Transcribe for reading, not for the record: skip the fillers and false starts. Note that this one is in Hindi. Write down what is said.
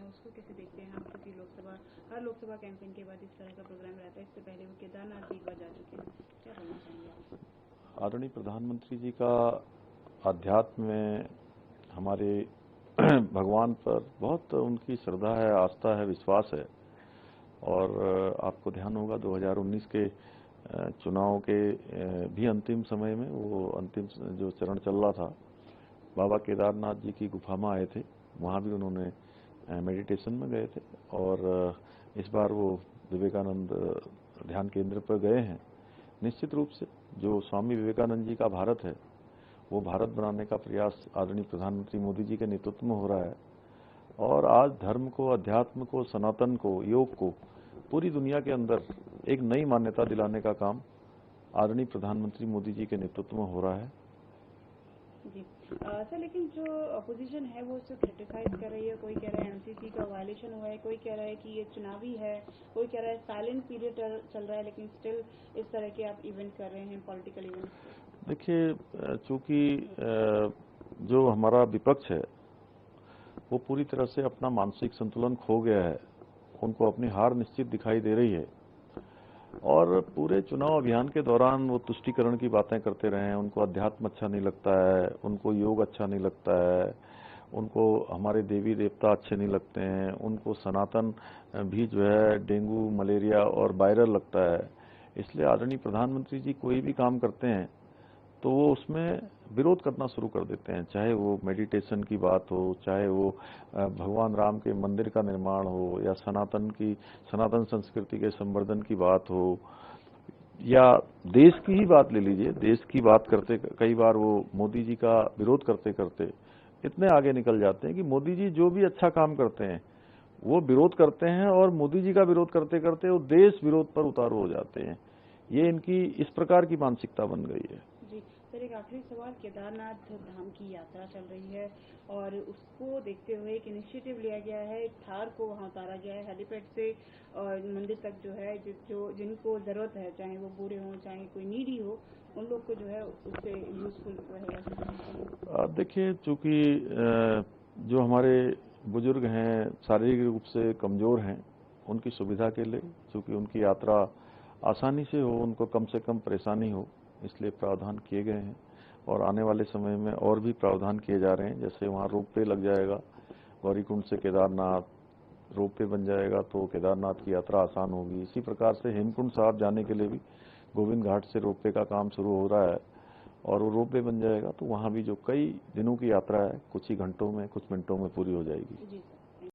उसको कैसे देखते हैं हम, क्योंकि हर लोकसभा कैंपेन के बाद इस तरह का प्रोग्राम रहता है। इससे पहले वो केदारनाथ भी एक बार जा चुके हैं, क्या बोलना चाहेंगे आप? आदरणीय प्रधानमंत्री जी का अध्यात्म में हमारे भगवान पर बहुत उनकी श्रद्धा है, आस्था है, विश्वास है। और आपको ध्यान होगा 2019 के चुनाव के भी अंतिम समय में वो अंतिम जो चरण चल रहा था, बाबा केदारनाथ जी की गुफा में आए थे, वहाँ भी उन्होंने मेडिटेशन में गए थे। और इस बार वो विवेकानंद ध्यान केंद्र पर गए हैं। निश्चित रूप से जो स्वामी विवेकानंद जी का भारत है, वो भारत बनाने का प्रयास आदरणीय प्रधानमंत्री मोदी जी के नेतृत्व में हो रहा है। और आज धर्म को, अध्यात्म को, सनातन को, योग को पूरी दुनिया के अंदर एक नई मान्यता दिलाने का काम आदरणीय प्रधानमंत्री मोदी जी के नेतृत्व में हो रहा है। जी सर, लेकिन जो अपोजिशन है वो उसको क्रिटिसाइज कर रही है। कोई कह रहा है एमसीसी का वायलेशन हुआ है, कोई कह रहा है कि ये चुनावी है, कोई कह रहा है साइलेंट पीरियड चल रहा है, लेकिन स्टिल इस तरह के आप इवेंट कर रहे हैं, पॉलिटिकल इवेंट। देखिए, चूंकि जो हमारा विपक्ष है वो पूरी तरह से अपना मानसिक संतुलन खो गया है, उनको अपनी हार निश्चित दिखाई दे रही है। और पूरे चुनाव अभियान के दौरान वो तुष्टीकरण की बातें करते रहे हैं। उनको अध्यात्म अच्छा नहीं लगता है, उनको योग अच्छा नहीं लगता है, उनको हमारे देवी देवता अच्छे नहीं लगते हैं, उनको सनातन भी जो है डेंगू, मलेरिया और वायरल लगता है। इसलिए आदरणीय प्रधानमंत्री जी कोई भी काम करते हैं तो वो उसमें विरोध करना शुरू कर देते हैं, चाहे वो मेडिटेशन की बात हो, चाहे वो भगवान राम के मंदिर का निर्माण हो, या सनातन संस्कृति के संवर्धन की बात हो, या देश की ही बात ले लीजिए। देश की बात करते कई बार वो मोदी जी का विरोध करते करते इतने आगे निकल जाते हैं कि मोदी जी जो भी अच्छा काम करते हैं वो विरोध करते हैं, और मोदी जी का विरोध करते करते वो देश विरोध पर उतारू हो जाते हैं। ये इनकी इस प्रकार की मानसिकता बन गई है। जी सर, एक आखिरी सवाल। केदारनाथ धाम की यात्रा चल रही है और उसको देखते हुए एक इनिशिएटिव लिया गया है, एक थार को वहाँ उतारा गया है हेलीपैड से और मंदिर तक जो है, जो जिनको ज़रूरत है, चाहे वो बूढ़े हों, चाहे कोई नीडी हो, उन लोग को जो है उससे यूजफुल रहेगा। देखिए, चूंकि जो हमारे बुजुर्ग हैं, शारीरिक रूप से कमज़ोर हैं, उनकी सुविधा के लिए, चूंकि उनकी यात्रा आसानी से हो, उनको कम से कम परेशानी हो, इसलिए प्रावधान किए गए हैं। और आने वाले समय में और भी प्रावधान किए जा रहे हैं। जैसे वहाँ रोपवे लग जाएगा, गौरीकुंड से केदारनाथ रोपवे बन जाएगा तो केदारनाथ की यात्रा आसान होगी। इसी प्रकार से हेमकुंड साहब जाने के लिए भी गोविंद घाट से रोपवे का काम शुरू हो रहा है, और वो रोपवे बन जाएगा तो वहाँ भी जो कई दिनों की यात्रा है कुछ ही घंटों में, कुछ मिनटों में पूरी हो जाएगी। जी।